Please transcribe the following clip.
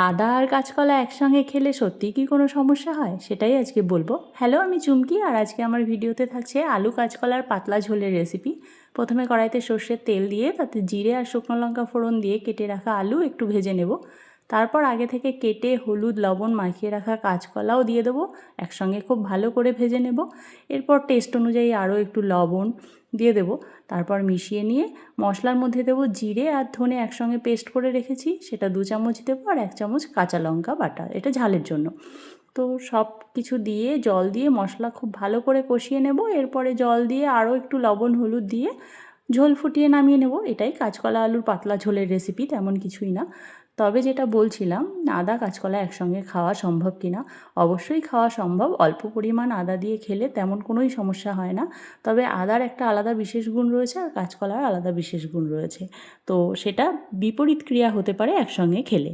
আদা আর কাঁচকলা একসঙ্গে খেলে সত্যিই কি কোনো সমস্যা হয়, সেটাই আজকে বলবো। হ্যালো, আমি চুমকি, আর আজকে আমার ভিডিওতে থাকছে আলু কাঁচকলার পাতলা ঝোলের রেসিপি। প্রথমে কড়াইতে সর্ষের তেল দিয়ে তাতে জিরে আর শুকনো লঙ্কা ফোড়ন দিয়ে কেটে রাখা আলু একটু ভেজে নেব। তারপর আগে থেকে কেটে হলুদ লবণ মাখিয়ে রাখা কাঁচকলাও দিয়ে দেবো, একসঙ্গে খুব ভালো করে ভেজে নেব। এরপর টেস্ট অনুযায়ী আরও একটু লবণ দিয়ে দেবো। তারপর মিশিয়ে নিয়ে মশলার মধ্যে দেবো জিরে আর ধনে একসঙ্গে পেস্ট করে রেখেছি, সেটা 2 চামচ দেবো, আর 1 চামচ কাঁচা লঙ্কা বাটা, এটা ঝালের জন্য। তো সব কিছু দিয়ে জল দিয়ে মশলা খুব ভালো করে কষিয়ে নেব। এরপরে জল দিয়ে আরও একটু লবণ হলুদ দিয়ে ঝোল ফুটিয়ে নামিয়ে নেব। এটাই কাঁচকলা আলুর পাতলা ঝোলের রেসিপি, তেমন কিছুই না। তবে যেটা বলছিলাম, আদা কাঁচকলা একসঙ্গে খাওয়া সম্ভব কি না, অবশ্যই খাওয়া সম্ভব। অল্প পরিমাণ আদা দিয়ে খেলে তেমন কোনোই সমস্যা হয় না। তবে আদার একটা আলাদা বিশেষ গুণ রয়েছে আর কাঁচকলার আলাদা বিশেষ গুণ রয়েছে, তো সেটা বিপরীত ক্রিয়া হতে পারে একসঙ্গে খেলে।